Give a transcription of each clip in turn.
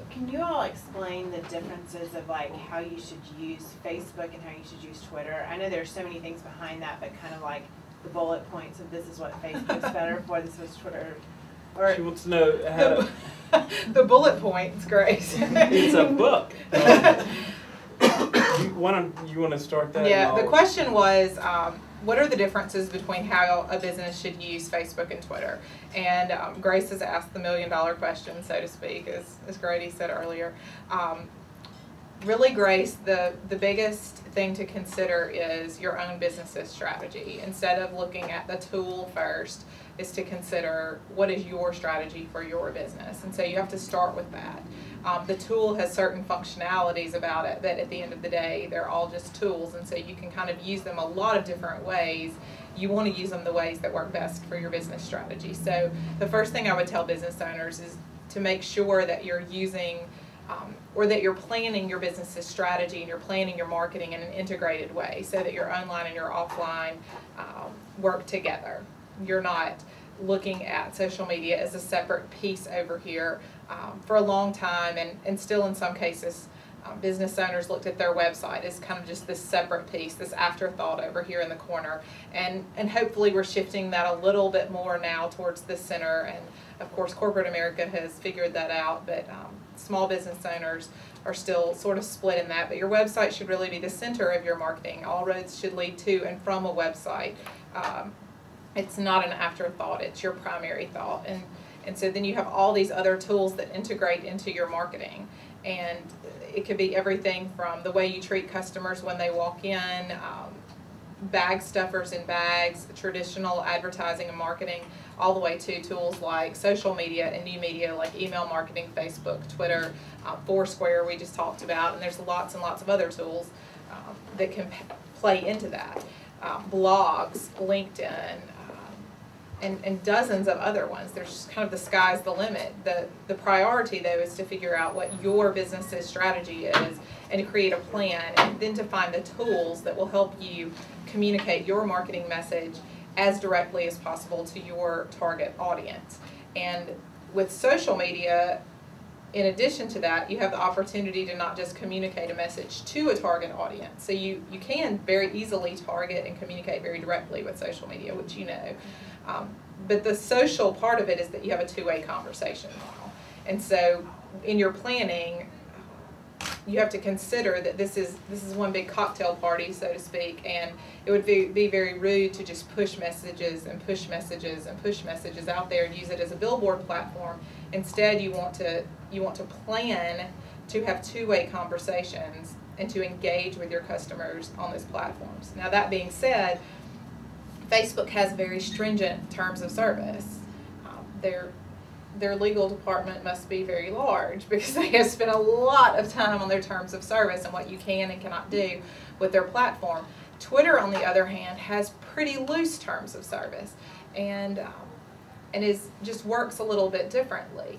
can you all explain the differences of like how you should use Facebook and how you should use Twitter? I know there's so many things behind that, but kind of like the bullet points of this is what Facebook's better for, this is Twitter. Or she wants to know how to, the bullet points, Grace. it's a book. You want to start that? Yeah, the question was, what are the differences between how a business should use Facebook and Twitter? And Grace has asked the million-dollar question, so to speak, as Grady said earlier. Really, Grace, the biggest thing to consider is your own business's strategy. Instead of looking at the tool first, is to consider what is your strategy for your business. And so you have to start with that. The tool has certain functionalities about it that at the end of the day, they're all just tools, and so you can kind of use them a lot of different ways. You want to use them the ways that work best for your business strategy. So the first thing I would tell business owners is to make sure that you're using or that you're planning your business's strategy and you're planning your marketing in an integrated way so that your online and your offline work together. You're not looking at social media as a separate piece over here. For a long time, and still in some cases, business owners looked at their website as kind of just this separate piece, this afterthought over here in the corner. And hopefully we're shifting that a little bit more now towards the center. And of course, corporate America has figured that out, but small business owners are still sort of split in that. But your website should really be the center of your marketing. All roads should lead to and from a website. It's not an afterthought, it's your primary thought. And so then you have all these other tools that integrate into your marketing. And it could be everything from the way you treat customers when they walk in, bag stuffers in bags, traditional advertising and marketing, all the way to tools like social media and new media like email marketing, Facebook, Twitter, Foursquare we just talked about. And there's lots and lots of other tools that can play into that. Blogs, LinkedIn, and dozens of other ones. There's just kind of the sky's the limit. The priority, though, is to figure out what your business's strategy is and to create a plan, and then to find the tools that will help you communicate your marketing message as directly as possible to your target audience. And with social media, in addition to that, you have the opportunity to not just communicate a message to a target audience. So you can very easily target and communicate very directly with social media, which you know. But the social part of it is that you have a two-way conversation now. And so in your planning, you have to consider that this is one big cocktail party, so to speak, and it would be very rude to just push messages and push messages and push messages out there and use it as a billboard platform. Instead, you want to plan to have two-way conversations and to engage with your customers on those platforms. Now, that being said, Facebook has very stringent terms of service. Their legal department must be very large because they have spent a lot of time on their terms of service and what you can and cannot do with their platform. Twitter, on the other hand, has pretty loose terms of service and just works a little bit differently.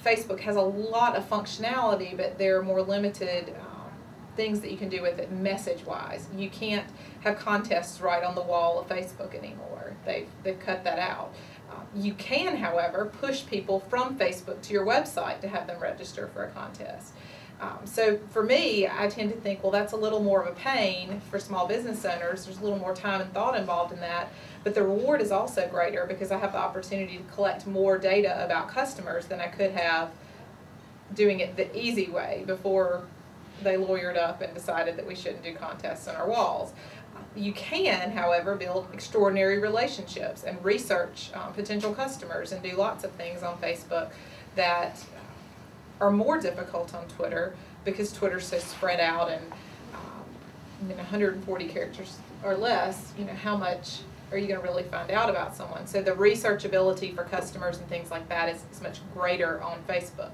Facebook has a lot of functionality, but there are more limited things that you can do with it message-wise. You can't have contests right on the wall of Facebook anymore. They've cut that out. You can, however, push people from Facebook to your website to have them register for a contest. So for me, I tend to think, well, that's a little more of a pain for small business owners. There's a little more time and thought involved in that, but the reward is also greater because I have the opportunity to collect more data about customers than I could have doing it the easy way before they lawyered up and decided that we shouldn't do contests on our walls. You can, however, build extraordinary relationships and research potential customers and do lots of things on Facebook that are more difficult on Twitter because Twitter's so spread out and 140 characters or less, how much are you going to really find out about someone? So the researchability for customers and things like that is much greater on Facebook.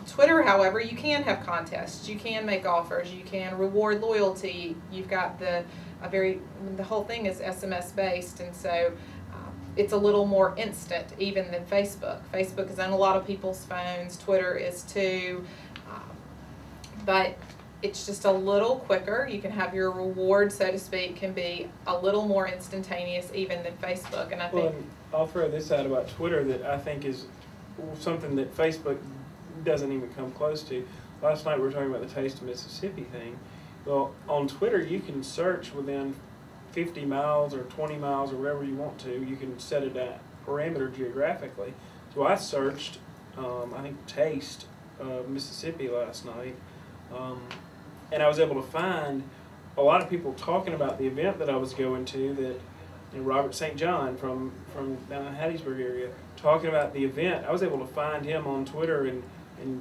Twitter, however, you can have contests, you can make offers, you can reward loyalty. You've got the whole thing is SMS based, and so it's a little more instant even than Facebook. Facebook is on a lot of people's phones, Twitter is too, but it's just a little quicker. You can have your reward, so to speak, can be a little more instantaneous even than Facebook. And I think I'll throw this out about Twitter that I think is something that Facebook doesn't even come close to. Last night we were talking about the Taste of Mississippi thing. Well, on Twitter you can search within 50 miles or 20 miles or wherever you want to. You can set a parameter geographically. So I searched, I think, Taste of Mississippi last night, and I was able to find a lot of people talking about the event that I was going to, that Robert St. John from down in the Hattiesburg area, talking about the event. I was able to find him on Twitter and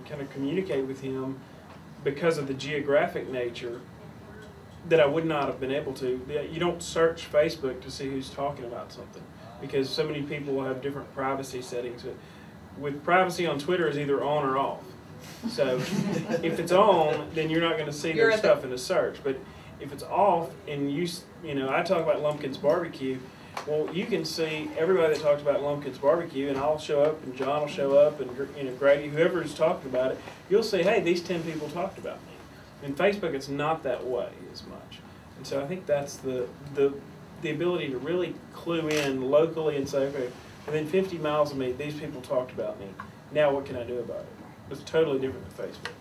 kind of communicate with him because of the geographic nature that I would not have been able to. You don't search Facebook to see who's talking about something because so many people will have different privacy settings. With privacy on Twitter is either on or off. So if it's on, then you're not going to see their stuff in the search. But if it's off and I talk about Lumpkin's Barbecue, well, you can see everybody that talked about Lumpkin's Barbecue, and I'll show up, and John will show up, and Grady, whoever is talking about it, you'll see, hey, these 10 people talked about me. In Facebook, it's not that way as much. And so I think that's the ability to really clue in locally and say, okay, within 50 miles of me, these people talked about me. Now what can I do about it? It's totally different than Facebook.